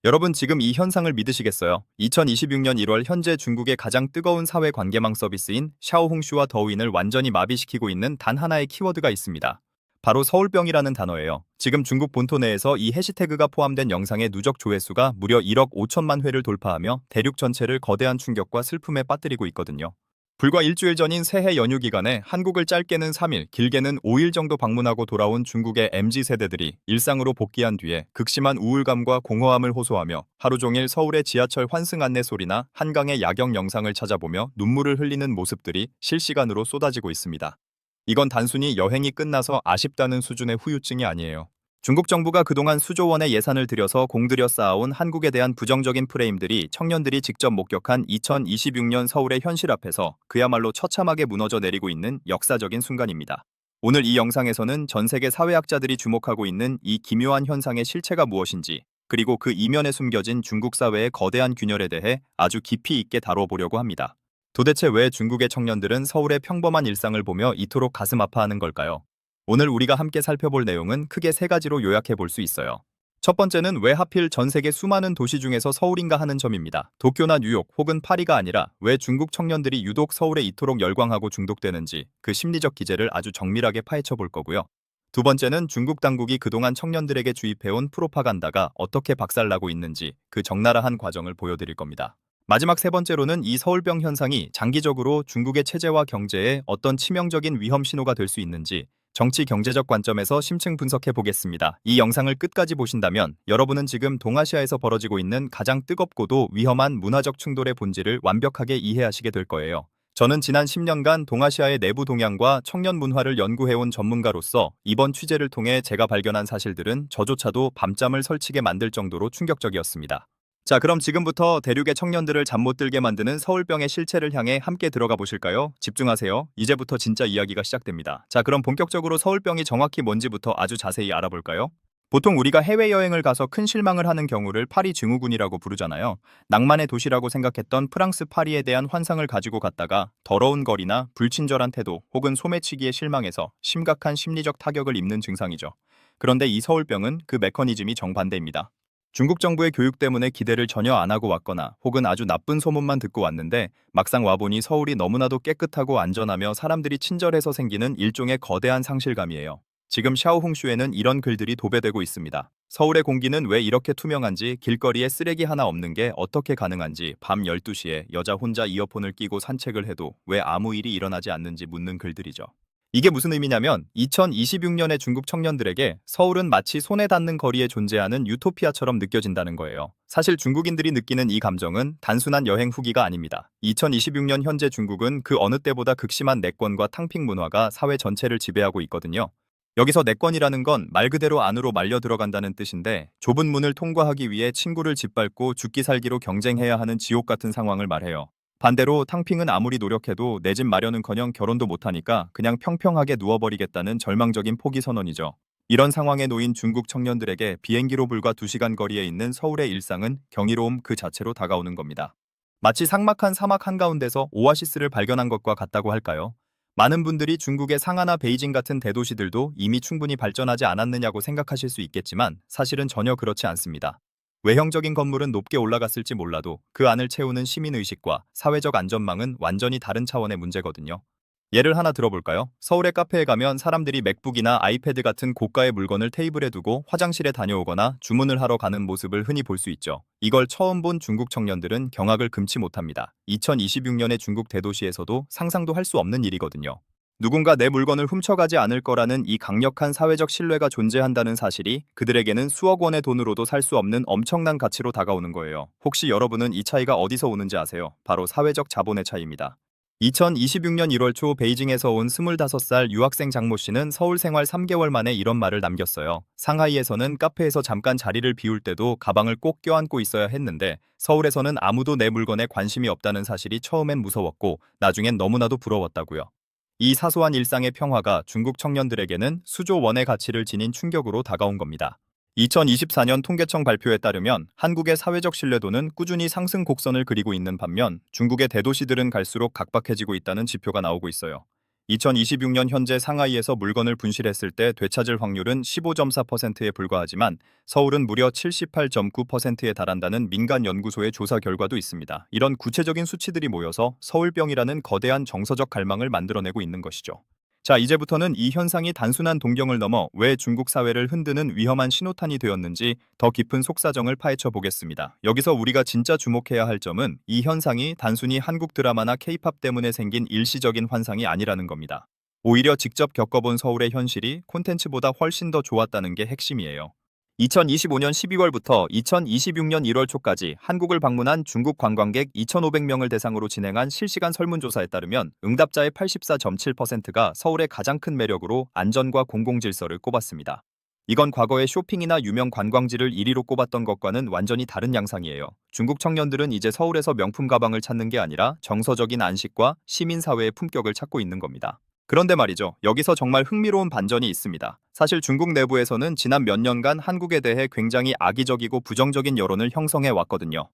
여러분 지금 이 현상을 믿으시겠어요? 2026년 1월 현재 중국의 가장 뜨거운 사회 관계망 서비스인 샤오홍슈와 더우인을 완전히 마비시키고 있는 단 하나의 키워드가 있습니다. 바로 서울병이라는 단어예요. 지금 중국 본토 내에서 이 해시태그가 포함된 영상의 누적 조회수가 무려 1억 5천만 회를 돌파하며 대륙 전체를 거대한 충격과 슬픔에 빠뜨리고 있거든요. 불과 일주일 전인 새해 연휴 기간에 한국을 짧게는 3일, 길게는 5일 정도 방문하고 돌아온 중국의 MZ세대들이 일상으로 복귀한 뒤에 극심한 우울감과 공허함을 호소하며 하루 종일 서울의 지하철 환승 안내 소리나 한강의 야경 영상을 찾아보며 눈물을 흘리는 모습들이 실시간으로 쏟아지고 있습니다. 이건 단순히 여행이 끝나서 아쉽다는 수준의 후유증이 아니에요. 중국 정부가 그동안 수조 원의 예산을 들여서 공들여 쌓아온 한국에 대한 부정적인 프레임들이 청년들이 직접 목격한 2026년 서울의 현실 앞에서 그야말로 처참하게 무너져 내리고 있는 역사적인 순간입니다. 오늘 이 영상에서는 전 세계 사회학자들이 주목하고 있는 이 기묘한 현상의 실체가 무엇인지, 그리고 그 이면에 숨겨진 중국 사회의 거대한 균열에 대해 아주 깊이 있게 다뤄보려고 합니다. 도대체 왜 중국의 청년들은 서울의 평범한 일상을 보며 이토록 가슴 아파하는 걸까요? 오늘 우리가 함께 살펴볼 내용은 크게 세 가지로 요약해 볼 수 있어요. 첫 번째는 왜 하필 전 세계 수많은 도시 중에서 서울인가 하는 점입니다. 도쿄나 뉴욕 혹은 파리가 아니라 왜 중국 청년들이 유독 서울에 이토록 열광하고 중독되는지 그 심리적 기제를 아주 정밀하게 파헤쳐 볼 거고요. 두 번째는 중국 당국이 그동안 청년들에게 주입해온 프로파간다가 어떻게 박살나고 있는지 그 적나라한 과정을 보여드릴 겁니다. 마지막 세 번째로는 이 서울병 현상이 장기적으로 중국의 체제와 경제에 어떤 치명적인 위험 신호가 될 수 있는지 정치 경제적 관점에서 심층 분석해 보겠습니다. 이 영상을 끝까지 보신다면 여러분은 지금 동아시아에서 벌어지고 있는 가장 뜨겁고도 위험한 문화적 충돌의 본질을 완벽하게 이해하시게 될 거예요. 저는 지난 10년간 동아시아의 내부 동향과 청년 문화를 연구해온 전문가로서 이번 취재를 통해 제가 발견한 사실들은 저조차도 밤잠을 설치게 만들 정도로 충격적이었습니다. 자, 그럼 지금부터 대륙의 청년들을 잠 못 들게 만드는 서울병의 실체를 향해 함께 들어가 보실까요? 집중하세요. 이제부터 진짜 이야기가 시작됩니다. 자, 그럼 본격적으로 서울병이 정확히 뭔지부터 아주 자세히 알아볼까요? 보통 우리가 해외여행을 가서 큰 실망을 하는 경우를 파리 증후군이라고 부르잖아요. 낭만의 도시라고 생각했던 프랑스 파리에 대한 환상을 가지고 갔다가 더러운 거리나 불친절한 태도 혹은 소매치기에 실망해서 심각한 심리적 타격을 입는 증상이죠. 그런데 이 서울병은 그 메커니즘이 정반대입니다. 중국 정부의 교육 때문에 기대를 전혀 안 하고 왔거나 혹은 아주 나쁜 소문만 듣고 왔는데 막상 와보니 서울이 너무나도 깨끗하고 안전하며 사람들이 친절해서 생기는 일종의 거대한 상실감이에요. 지금 샤오홍슈에는 이런 글들이 도배되고 있습니다. 서울의 공기는 왜 이렇게 투명한지, 길거리에 쓰레기 하나 없는 게 어떻게 가능한지, 밤 12시에 여자 혼자 이어폰을 끼고 산책을 해도 왜 아무 일이 일어나지 않는지 묻는 글들이죠. 이게 무슨 의미냐면 2026년의 중국 청년들에게 서울은 마치 손에 닿는 거리에 존재하는 유토피아처럼 느껴진다는 거예요. 사실 중국인들이 느끼는 이 감정은 단순한 여행 후기가 아닙니다. 2026년 현재 중국은 그 어느 때보다 극심한 내권과 탕핑 문화가 사회 전체를 지배하고 있거든요. 여기서 내권이라는 건 말 그대로 안으로 말려 들어간다는 뜻인데 좁은 문을 통과하기 위해 친구를 짓밟고 죽기 살기로 경쟁해야 하는 지옥 같은 상황을 말해요. 반대로 탕핑은 아무리 노력해도 내 집 마련은커녕 결혼도 못하니까 그냥 평평하게 누워버리겠다는 절망적인 포기 선언이죠. 이런 상황에 놓인 중국 청년들에게 비행기로 불과 2시간 거리에 있는 서울의 일상은 경이로움 그 자체로 다가오는 겁니다. 마치 삭막한 사막 한가운데서 오아시스를 발견한 것과 같다고 할까요? 많은 분들이 중국의 상하나 베이징 같은 대도시들도 이미 충분히 발전하지 않았느냐고 생각하실 수 있겠지만 사실은 전혀 그렇지 않습니다. 외형적인 건물은 높게 올라갔을지 몰라도 그 안을 채우는 시민의식과 사회적 안전망은 완전히 다른 차원의 문제거든요. 예를 하나 들어볼까요? 서울의 카페에 가면 사람들이 맥북이나 아이패드 같은 고가의 물건을 테이블에 두고 화장실에 다녀오거나 주문을 하러 가는 모습을 흔히 볼 수 있죠. 이걸 처음 본 중국 청년들은 경악을 금치 못합니다. 2026년의 중국 대도시에서도 상상도 할 수 없는 일이거든요. 누군가 내 물건을 훔쳐가지 않을 거라는 이 강력한 사회적 신뢰가 존재한다는 사실이 그들에게는 수억 원의 돈으로도 살 수 없는 엄청난 가치로 다가오는 거예요. 혹시 여러분은 이 차이가 어디서 오는지 아세요? 바로 사회적 자본의 차이입니다. 2026년 1월 초 베이징에서 온 25살 유학생 장모 씨는 서울 생활 3개월 만에 이런 말을 남겼어요. 상하이에서는 카페에서 잠깐 자리를 비울 때도 가방을 꼭 껴안고 있어야 했는데 서울에서는 아무도 내 물건에 관심이 없다는 사실이 처음엔 무서웠고 나중엔 너무나도 부러웠다고요. 이 사소한 일상의 평화가 중국 청년들에게는 수조 원의 가치를 지닌 충격으로 다가온 겁니다. 2024년 통계청 발표에 따르면 한국의 사회적 신뢰도는 꾸준히 상승 곡선을 그리고 있는 반면 중국의 대도시들은 갈수록 각박해지고 있다는 지표가 나오고 있어요. 2026년 현재 상하이에서 물건을 분실했을 때 되찾을 확률은 15.4%에 불과하지만 서울은 무려 78.9%에 달한다는 민간 연구소의 조사 결과도 있습니다. 이런 구체적인 수치들이 모여서 서울병이라는 거대한 정서적 갈망을 만들어내고 있는 것이죠. 자, 이제부터는 이 현상이 단순한 동경을 넘어 왜 중국 사회를 흔드는 위험한 신호탄이 되었는지 더 깊은 속사정을 파헤쳐 보겠습니다. 여기서 우리가 진짜 주목해야 할 점은 이 현상이 단순히 한국 드라마나 케이팝 때문에 생긴 일시적인 환상이 아니라는 겁니다. 오히려 직접 겪어본 서울의 현실이 콘텐츠보다 훨씬 더 좋았다는 게 핵심이에요. 2025년 12월부터 2026년 1월 초까지 한국을 방문한 중국 관광객 2,500명을 대상으로 진행한 실시간 설문조사에 따르면 응답자의 84.7%가 서울의 가장 큰 매력으로 안전과 공공질서를 꼽았습니다. 이건 과거의 쇼핑이나 유명 관광지를 1위로 꼽았던 것과는 완전히 다른 양상이에요. 중국 청년들은 이제 서울에서 명품 가방을 찾는 게 아니라 정서적인 안식과 시민사회의 품격을 찾고 있는 겁니다. 그런데 말이죠. 여기서 정말 흥미로운 반전이 있습니다. 사실 중국 내부에서는 지난 몇 년간 한국에 대해 굉장히 악의적이고 부정적인 여론을 형성해 왔거든요.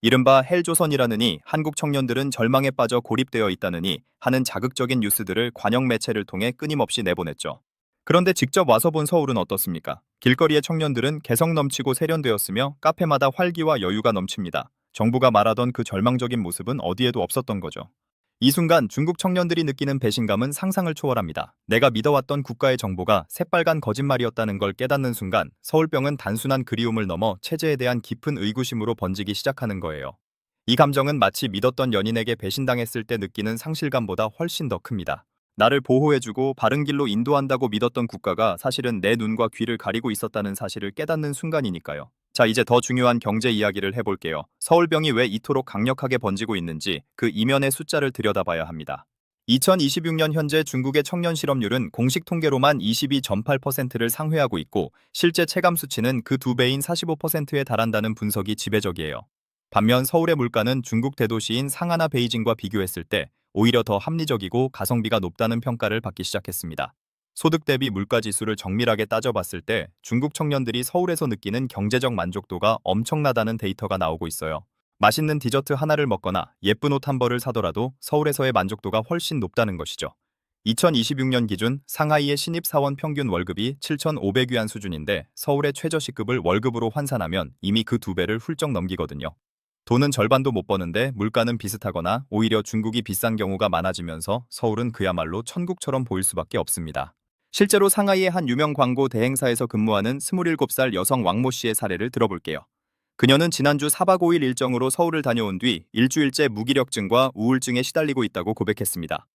이른바 헬조선이라느니 한국 청년들은 절망에 빠져 고립되어 있다느니 하는 자극적인 뉴스들을 관영 매체를 통해 끊임없이 내보냈죠. 그런데 직접 와서 본 서울은 어떻습니까? 길거리의 청년들은 개성 넘치고 세련되었으며 카페마다 활기와 여유가 넘칩니다. 정부가 말하던 그 절망적인 모습은 어디에도 없었던 거죠. 이 순간 중국 청년들이 느끼는 배신감은 상상을 초월합니다. 내가 믿어왔던 국가의 정보가 새빨간 거짓말이었다는 걸 깨닫는 순간 서울병은 단순한 그리움을 넘어 체제에 대한 깊은 의구심으로 번지기 시작하는 거예요. 이 감정은 마치 믿었던 연인에게 배신당했을 때 느끼는 상실감보다 훨씬 더 큽니다. 나를 보호해주고 바른 길로 인도한다고 믿었던 국가가 사실은 내 눈과 귀를 가리고 있었다는 사실을 깨닫는 순간이니까요. 자, 이제 더 중요한 경제 이야기를 해볼게요. 서울병이 왜 이토록 강력하게 번지고 있는지 그 이면의 숫자를 들여다봐야 합니다. 2026년 현재 중국의 청년 실업률은 공식 통계로만 22.8%를 상회하고 있고 실제 체감 수치는 그 2배인 45%에 달한다는 분석이 지배적이에요. 반면 서울의 물가는 중국 대도시인 상하나 베이징과 비교했을 때 오히려 더 합리적이고 가성비가 높다는 평가를 받기 시작했습니다. 소득 대비 물가 지수를 정밀하게 따져봤을 때 중국 청년들이 서울에서 느끼는 경제적 만족도가 엄청나다는 데이터가 나오고 있어요. 맛있는 디저트 하나를 먹거나 예쁜 옷 한 벌을 사더라도 서울에서의 만족도가 훨씬 높다는 것이죠. 2026년 기준 상하이의 신입사원 평균 월급이 7,500위안 수준인데 서울의 최저시급을 월급으로 환산하면 이미 그 2배를 훌쩍 넘기거든요. 돈은 절반도 못 버는데 물가는 비슷하거나 오히려 중국이 비싼 경우가 많아지면서 서울은 그야말로 천국처럼 보일 수밖에 없습니다. 실제로 상하이의 한 유명 광고 대행사에서 근무하는 27살 여성 왕모 씨의 사례를 들어볼게요. 그녀는 지난주 4박 5일 일정으로 서울을 다녀온 뒤 일주일째 무기력증과 우울증에 시달리고 있다고 고백했습니다.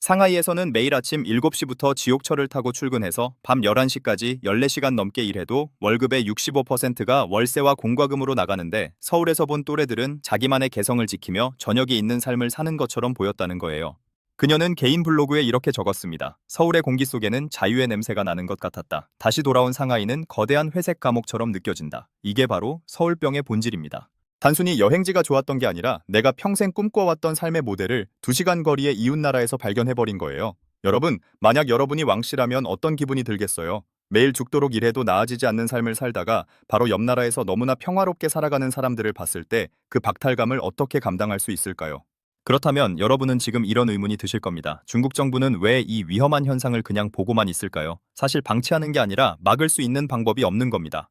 상하이에서는 매일 아침 7시부터 지옥철을 타고 출근해서 밤 11시까지 14시간 넘게 일해도 월급의 65%가 월세와 공과금으로 나가는데 서울에서 본 또래들은 자기만의 개성을 지키며 저녁이 있는 삶을 사는 것처럼 보였다는 거예요. 그녀는 개인 블로그에 이렇게 적었습니다. 서울의 공기 속에는 자유의 냄새가 나는 것 같았다. 다시 돌아온 상하이는 거대한 회색 감옥처럼 느껴진다. 이게 바로 서울병의 본질입니다. 단순히 여행지가 좋았던 게 아니라 내가 평생 꿈꿔왔던 삶의 모델을 2시간 거리의 이웃나라에서 발견해버린 거예요. 여러분, 만약 여러분이 왕씨라면 어떤 기분이 들겠어요? 매일 죽도록 일해도 나아지지 않는 삶을 살다가 바로 옆 나라에서 너무나 평화롭게 살아가는 사람들을 봤을 때 그 박탈감을 어떻게 감당할 수 있을까요? 그렇다면 여러분은 지금 이런 의문이 드실 겁니다. 중국 정부는 왜 이 위험한 현상을 그냥 보고만 있을까요? 사실 방치하는 게 아니라 막을 수 있는 방법이 없는 겁니다.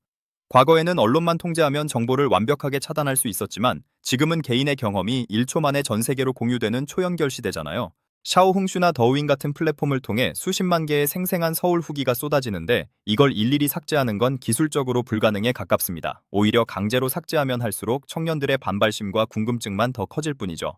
과거에는 언론만 통제하면 정보를 완벽하게 차단할 수 있었지만 지금은 개인의 경험이 1초 만에 전 세계로 공유되는 초연결 시대잖아요. 샤오홍슈나 더우인 같은 플랫폼을 통해 수십만 개의 생생한 서울 후기가 쏟아지는데 이걸 일일이 삭제하는 건 기술적으로 불가능에 가깝습니다. 오히려 강제로 삭제하면 할수록 청년들의 반발심과 궁금증만 더 커질 뿐이죠.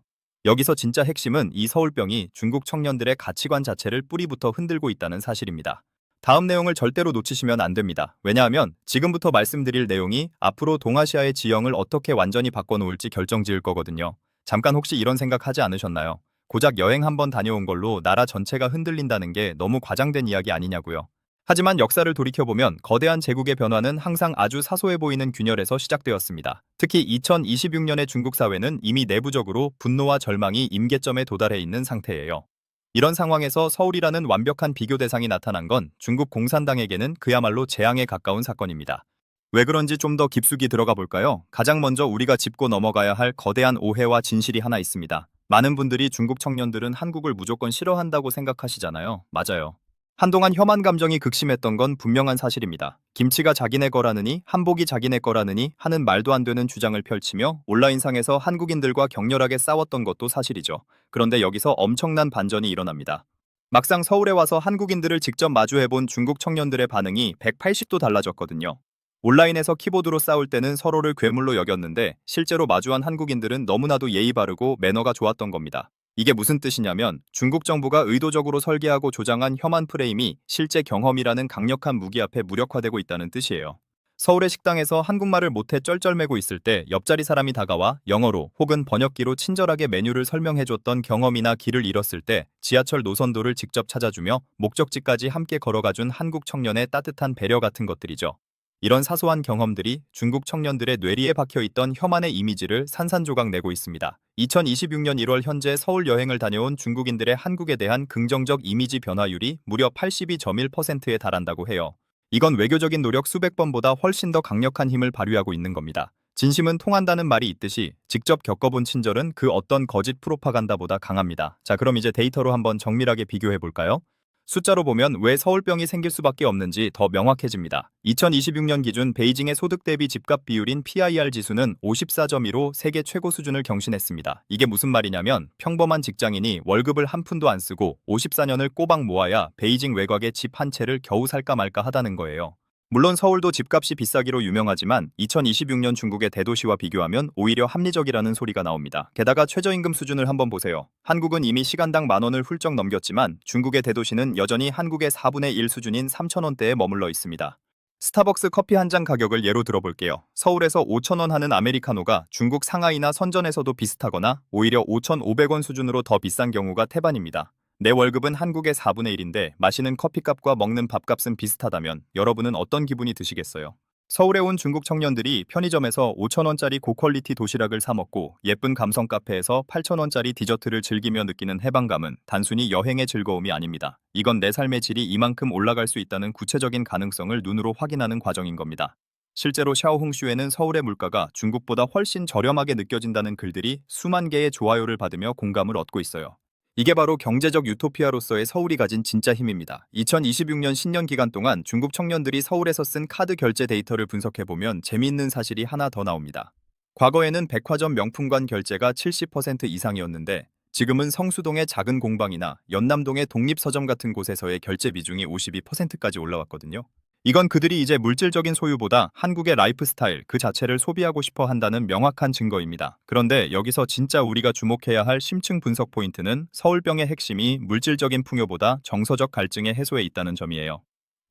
여기서 진짜 핵심은 이 서울병이 중국 청년들의 가치관 자체를 뿌리부터 흔들고 있다는 사실입니다. 다음 내용을 절대로 놓치시면 안 됩니다. 왜냐하면 지금부터 말씀드릴 내용이 앞으로 동아시아의 지형을 어떻게 완전히 바꿔놓을지 결정지을 거거든요. 잠깐 혹시 이런 생각 하지 않으셨나요? 고작 여행 한번 다녀온 걸로 나라 전체가 흔들린다는 게 너무 과장된 이야기 아니냐고요. 하지만 역사를 돌이켜보면 거대한 제국의 변화는 항상 아주 사소해 보이는 균열에서 시작되었습니다. 특히 2026년의 중국 사회는 이미 내부적으로 분노와 절망이 임계점에 도달해 있는 상태예요. 이런 상황에서 서울이라는 완벽한 비교 대상이 나타난 건 중국 공산당에게는 그야말로 재앙에 가까운 사건입니다. 왜 그런지 좀 더 깊숙이 들어가 볼까요? 가장 먼저 우리가 짚고 넘어가야 할 거대한 오해와 진실이 하나 있습니다. 많은 분들이 중국 청년들은 한국을 무조건 싫어한다고 생각하시잖아요. 맞아요. 한동안 혐한 감정이 극심했던 건 분명한 사실입니다. 김치가 자기네 거라느니 한복이 자기네 거라느니 하는 말도 안 되는 주장을 펼치며 온라인상에서 한국인들과 격렬하게 싸웠던 것도 사실이죠. 그런데 여기서 엄청난 반전이 일어납니다. 막상 서울에 와서 한국인들을 직접 마주해본 중국 청년들의 반응이 180도 달라졌거든요. 온라인에서 키보드로 싸울 때는 서로를 괴물로 여겼는데 실제로 마주한 한국인들은 너무나도 예의 바르고 매너가 좋았던 겁니다. 이게 무슨 뜻이냐면 중국 정부가 의도적으로 설계하고 조장한 혐한 프레임이 실제 경험이라는 강력한 무기 앞에 무력화되고 있다는 뜻이에요. 서울의 식당에서 한국말을 못해 쩔쩔매고 있을 때 옆자리 사람이 다가와 영어로 혹은 번역기로 친절하게 메뉴를 설명해줬던 경험이나 길을 잃었을 때 지하철 노선도를 직접 찾아주며 목적지까지 함께 걸어가준 한국 청년의 따뜻한 배려 같은 것들이죠. 이런 사소한 경험들이 중국 청년들의 뇌리에 박혀있던 혐한의 이미지를 산산조각 내고 있습니다. 2026년 1월 현재 서울 여행을 다녀온 중국인들의 한국에 대한 긍정적 이미지 변화율이 무려 82.1%에 달한다고 해요. 이건 외교적인 노력 수백 번보다 훨씬 더 강력한 힘을 발휘하고 있는 겁니다. 진심은 통한다는 말이 있듯이 직접 겪어본 친절은 그 어떤 거짓 프로파간다보다 강합니다. 자, 그럼 이제 데이터로 한번 정밀하게 비교해 볼까요? 숫자로 보면 왜 서울병이 생길 수밖에 없는지 더 명확해집니다. 2026년 기준 베이징의 소득 대비 집값 비율인 PIR 지수는 54.2로 세계 최고 수준을 경신했습니다. 이게 무슨 말이냐면 평범한 직장인이 월급을 한 푼도 안 쓰고 54년을 꼬박 모아야 베이징 외곽에 집 한 채를 겨우 살까 말까 하다는 거예요. 물론 서울도 집값이 비싸기로 유명하지만 2026년 중국의 대도시와 비교하면 오히려 합리적이라는 소리가 나옵니다. 게다가 최저임금 수준을 한번 보세요. 한국은 이미 시간당 10,000원을 훌쩍 넘겼지만 중국의 대도시는 여전히 한국의 4분의 1 수준인 3,000원대에 머물러 있습니다. 스타벅스 커피 한 잔 가격을 예로 들어볼게요. 서울에서 5,000원 하는 아메리카노가 중국 상하이나 선전에서도 비슷하거나 오히려 5,500원 수준으로 더 비싼 경우가 태반입니다. 내 월급은 한국의 4분의 1인데 마시는 커피값과 먹는 밥값은 비슷하다면 여러분은 어떤 기분이 드시겠어요? 서울에 온 중국 청년들이 편의점에서 5,000원짜리 고퀄리티 도시락을 사 먹고 예쁜 감성 카페에서 8,000원짜리 디저트를 즐기며 느끼는 해방감은 단순히 여행의 즐거움이 아닙니다. 이건 내 삶의 질이 이만큼 올라갈 수 있다는 구체적인 가능성을 눈으로 확인하는 과정인 겁니다. 실제로 샤오홍슈에는 서울의 물가가 중국보다 훨씬 저렴하게 느껴진다는 글들이 수만 개의 좋아요를 받으며 공감을 얻고 있어요. 이게 바로 경제적 유토피아로서의 서울이 가진 진짜 힘입니다. 2026년 신년 기간 동안 중국 청년들이 서울에서 쓴 카드 결제 데이터를 분석해보면 재미있는 사실이 하나 더 나옵니다. 과거에는 백화점 명품관 결제가 70% 이상이었는데 지금은 성수동의 작은 공방이나 연남동의 독립서점 같은 곳에서의 결제 비중이 52%까지 올라왔거든요. 이건 그들이 이제 물질적인 소유보다 한국의 라이프 스타일 그 자체를 소비하고 싶어 한다는 명확한 증거입니다. 그런데 여기서 진짜 우리가 주목해야 할 심층 분석 포인트는 서울병의 핵심이 물질적인 풍요보다 정서적 갈증의 해소에 있다는 점이에요.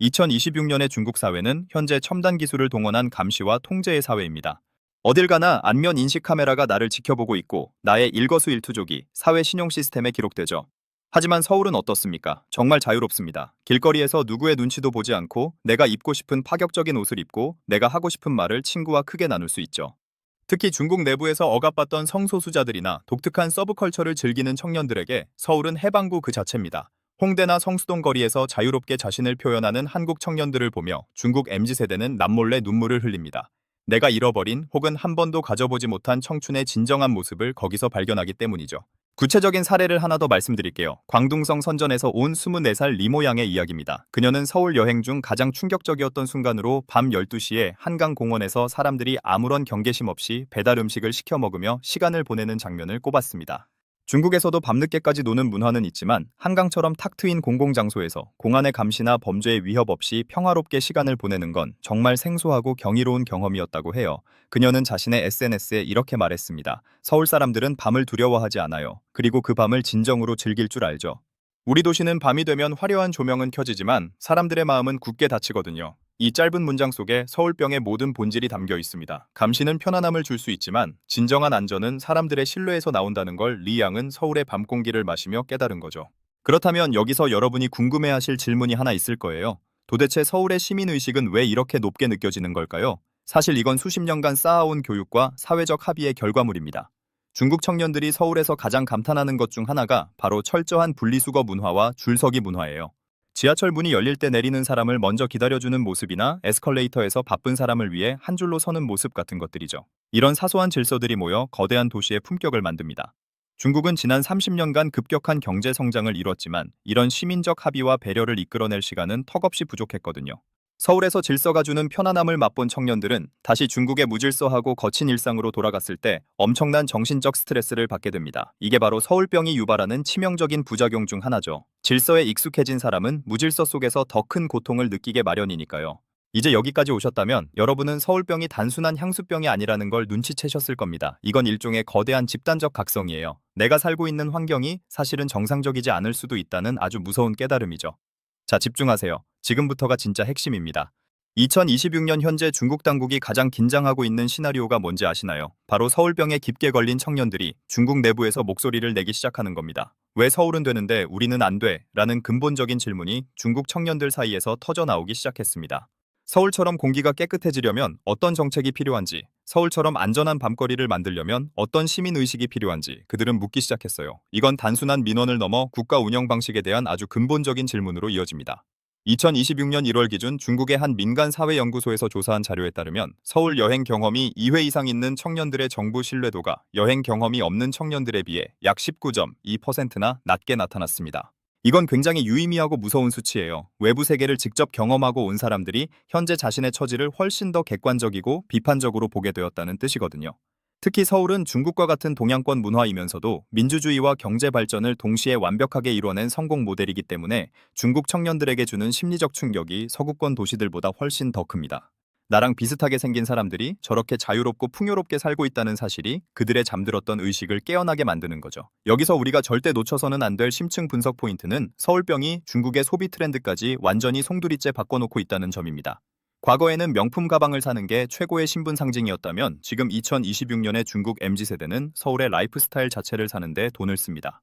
2026년의 중국 사회는 현재 첨단 기술을 동원한 감시와 통제의 사회입니다. 어딜 가나 안면 인식 카메라가 나를 지켜보고 있고 나의 일거수일투족이 사회 신용 시스템에 기록되죠. 하지만 서울은 어떻습니까? 정말 자유롭습니다. 길거리에서 누구의 눈치도 보지 않고 내가 입고 싶은 파격적인 옷을 입고 내가 하고 싶은 말을 친구와 크게 나눌 수 있죠. 특히 중국 내부에서 억압받던 성소수자들이나 독특한 서브컬처를 즐기는 청년들에게 서울은 해방구 그 자체입니다. 홍대나 성수동 거리에서 자유롭게 자신을 표현하는 한국 청년들을 보며 중국 MZ세대는 남몰래 눈물을 흘립니다. 내가 잃어버린 혹은 한 번도 가져보지 못한 청춘의 진정한 모습을 거기서 발견하기 때문이죠. 구체적인 사례를 하나 더 말씀드릴게요. 광둥성 선전에서 온 24살 리모 양의 이야기입니다. 그녀는 서울 여행 중 가장 충격적이었던 순간으로 밤 12시에 한강공원에서 사람들이 아무런 경계심 없이 배달 음식을 시켜 먹으며 시간을 보내는 장면을 꼽았습니다. 중국에서도 밤늦게까지 노는 문화는 있지만 한강처럼 탁 트인 공공장소에서 공안의 감시나 범죄의 위협 없이 평화롭게 시간을 보내는 건 정말 생소하고 경이로운 경험이었다고 해요. 그녀는 자신의 SNS에 이렇게 말했습니다. 서울 사람들은 밤을 두려워하지 않아요. 그리고 그 밤을 진정으로 즐길 줄 알죠. 우리 도시는 밤이 되면 화려한 조명은 켜지지만 사람들의 마음은 굳게 닫히거든요. 이 짧은 문장 속에 서울병의 모든 본질이 담겨 있습니다. 감시는 편안함을 줄 수 있지만 진정한 안전은 사람들의 신뢰에서 나온다는 걸 리 양은 서울의 밤 공기를 마시며 깨달은 거죠. 그렇다면 여기서 여러분이 궁금해하실 질문이 하나 있을 거예요. 도대체 서울의 시민의식은 왜 이렇게 높게 느껴지는 걸까요? 사실 이건 수십 년간 쌓아온 교육과 사회적 합의의 결과물입니다. 중국 청년들이 서울에서 가장 감탄하는 것 중 하나가 바로 철저한 분리수거 문화와 줄서기 문화예요. 지하철 문이 열릴 때 내리는 사람을 먼저 기다려주는 모습이나 에스컬레이터에서 바쁜 사람을 위해 한 줄로 서는 모습 같은 것들이죠. 이런 사소한 질서들이 모여 거대한 도시의 품격을 만듭니다. 중국은 지난 30년간 급격한 경제 성장을 이뤘지만 이런 시민적 합의와 배려를 이끌어낼 시간은 턱없이 부족했거든요. 서울에서 질서가 주는 편안함을 맛본 청년들은 다시 중국의 무질서하고 거친 일상으로 돌아갔을 때 엄청난 정신적 스트레스를 받게 됩니다. 이게 바로 서울병이 유발하는 치명적인 부작용 중 하나죠. 질서에 익숙해진 사람은 무질서 속에서 더 큰 고통을 느끼게 마련이니까요. 이제 여기까지 오셨다면 여러분은 서울병이 단순한 향수병이 아니라는 걸 눈치채셨을 겁니다. 이건 일종의 거대한 집단적 각성이에요. 내가 살고 있는 환경이 사실은 정상적이지 않을 수도 있다는 아주 무서운 깨달음이죠. 자, 집중하세요. 지금부터가 진짜 핵심입니다. 2026년 현재 중국 당국이 가장 긴장하고 있는 시나리오가 뭔지 아시나요? 바로 서울병에 깊게 걸린 청년들이 중국 내부에서 목소리를 내기 시작하는 겁니다. 왜 서울은 되는데 우리는 안 돼? 라는 근본적인 질문이 중국 청년들 사이에서 터져 나오기 시작했습니다. 서울처럼 공기가 깨끗해지려면 어떤 정책이 필요한지, 서울처럼 안전한 밤거리를 만들려면 어떤 시민의식이 필요한지 그들은 묻기 시작했어요. 이건 단순한 민원을 넘어 국가 운영 방식에 대한 아주 근본적인 질문으로 이어집니다. 2026년 1월 기준 중국의 한 민간 사회연구소에서 조사한 자료에 따르면 서울 여행 경험이 2회 이상 있는 청년들의 정부 신뢰도가 여행 경험이 없는 청년들에 비해 약 19.2%나 낮게 나타났습니다. 이건 굉장히 유의미하고 무서운 수치예요. 외부 세계를 직접 경험하고 온 사람들이 현재 자신의 처지를 훨씬 더 객관적이고 비판적으로 보게 되었다는 뜻이거든요. 특히 서울은 중국과 같은 동양권 문화이면서도 민주주의와 경제 발전을 동시에 완벽하게 이뤄낸 성공 모델이기 때문에 중국 청년들에게 주는 심리적 충격이 서구권 도시들보다 훨씬 더 큽니다. 나랑 비슷하게 생긴 사람들이 저렇게 자유롭고 풍요롭게 살고 있다는 사실이 그들의 잠들었던 의식을 깨어나게 만드는 거죠. 여기서 우리가 절대 놓쳐서는 안 될 심층 분석 포인트는 서울병이 중국의 소비 트렌드까지 완전히 송두리째 바꿔놓고 있다는 점입니다. 과거에는 명품 가방을 사는 게 최고의 신분 상징이었다면 지금 2026년의 중국 MZ세대는 서울의 라이프스타일 자체를 사는데 돈을 씁니다.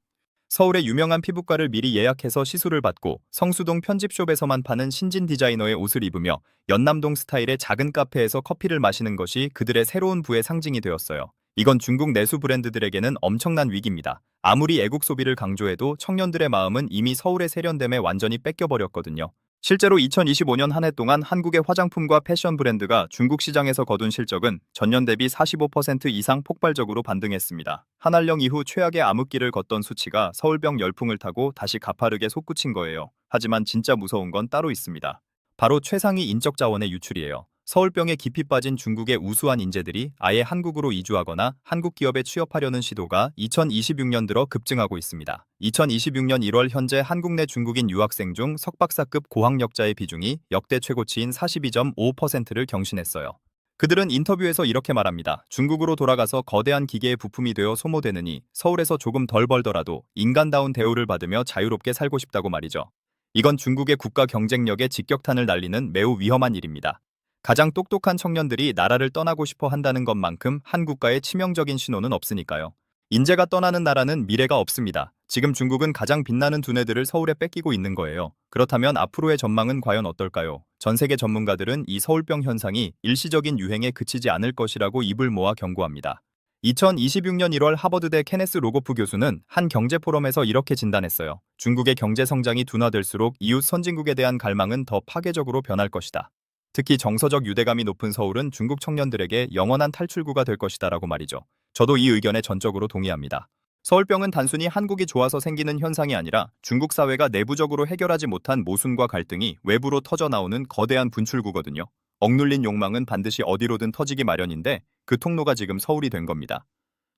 서울의 유명한 피부과를 미리 예약해서 시술을 받고 성수동 편집숍에서만 파는 신진 디자이너의 옷을 입으며 연남동 스타일의 작은 카페에서 커피를 마시는 것이 그들의 새로운 부의 상징이 되었어요. 이건 중국 내수 브랜드들에게는 엄청난 위기입니다. 아무리 애국 소비를 강조해도 청년들의 마음은 이미 서울의 세련됨에 완전히 뺏겨버렸거든요. 실제로 2025년 한 해 동안 한국의 화장품과 패션 브랜드가 중국 시장에서 거둔 실적은 전년 대비 45% 이상 폭발적으로 반등했습니다. 한알령 이후 최악의 암흑기를 걷던 수치가 서울병 열풍을 타고 다시 가파르게 솟구친 거예요. 하지만 진짜 무서운 건 따로 있습니다. 바로 최상위 인적 자원의 유출이에요. 서울병에 깊이 빠진 중국의 우수한 인재들이 아예 한국으로 이주하거나 한국 기업에 취업하려는 시도가 2026년 들어 급증하고 있습니다. 2026년 1월 현재 한국 내 중국인 유학생 중 석박사급 고학력자의 비중이 역대 최고치인 42.5%를 경신했어요. 그들은 인터뷰에서 이렇게 말합니다. 중국으로 돌아가서 거대한 기계의 부품이 되어 소모되느니 서울에서 조금 덜 벌더라도 인간다운 대우를 받으며 자유롭게 살고 싶다고 말이죠. 이건 중국의 국가 경쟁력에 직격탄을 날리는 매우 위험한 일입니다. 가장 똑똑한 청년들이 나라를 떠나고 싶어 한다는 것만큼 한 국가에 치명적인 신호는 없으니까요. 인재가 떠나는 나라는 미래가 없습니다. 지금 중국은 가장 빛나는 두뇌들을 서울에 뺏기고 있는 거예요. 그렇다면 앞으로의 전망은 과연 어떨까요? 전 세계 전문가들은 이 서울병 현상이 일시적인 유행에 그치지 않을 것이라고 입을 모아 경고합니다. 2026년 1월 하버드대 케네스 로고프 교수는 한 경제 포럼에서 이렇게 진단했어요. 중국의 경제 성장이 둔화될수록 이웃 선진국에 대한 갈망은 더 파괴적으로 변할 것이다. 특히 정서적 유대감이 높은 서울은 중국 청년들에게 영원한 탈출구가 될 것이다라고 말이죠. 저도 이 의견에 전적으로 동의합니다. 서울병은 단순히 한국이 좋아서 생기는 현상이 아니라 중국 사회가 내부적으로 해결하지 못한 모순과 갈등이 외부로 터져나오는 거대한 분출구거든요. 억눌린 욕망은 반드시 어디로든 터지기 마련인데 그 통로가 지금 서울이 된 겁니다.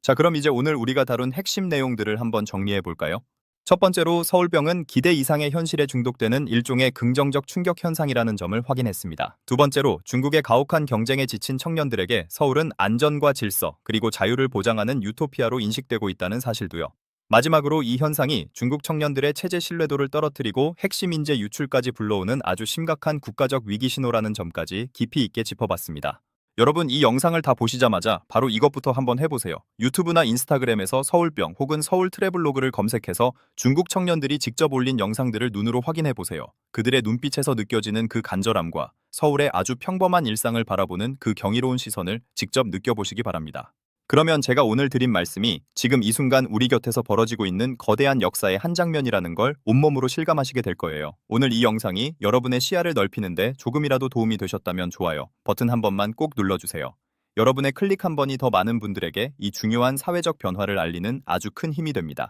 자, 그럼 이제 오늘 우리가 다룬 핵심 내용들을 한번 정리해 볼까요? 첫 번째로 서울병은 기대 이상의 현실에 중독되는 일종의 긍정적 충격 현상이라는 점을 확인했습니다. 두 번째로 중국의 가혹한 경쟁에 지친 청년들에게 서울은 안전과 질서, 그리고 자유를 보장하는 유토피아로 인식되고 있다는 사실도요. 마지막으로 이 현상이 중국 청년들의 체제 신뢰도를 떨어뜨리고 핵심 인재 유출까지 불러오는 아주 심각한 국가적 위기 신호라는 점까지 깊이 있게 짚어봤습니다. 여러분, 이 영상을 다 보시자마자 바로 이것부터 한번 해보세요. 유튜브나 인스타그램에서 서울병 혹은 서울 트래블로그를 검색해서 중국 청년들이 직접 올린 영상들을 눈으로 확인해보세요. 그들의 눈빛에서 느껴지는 그 간절함과 서울의 아주 평범한 일상을 바라보는 그 경이로운 시선을 직접 느껴보시기 바랍니다. 그러면 제가 오늘 드린 말씀이 지금 이 순간 우리 곁에서 벌어지고 있는 거대한 역사의 한 장면이라는 걸 온몸으로 실감하시게 될 거예요. 오늘 이 영상이 여러분의 시야를 넓히는데 조금이라도 도움이 되셨다면 좋아요 버튼 한 번만 꼭 눌러주세요. 여러분의 클릭 한 번이 더 많은 분들에게 이 중요한 사회적 변화를 알리는 아주 큰 힘이 됩니다.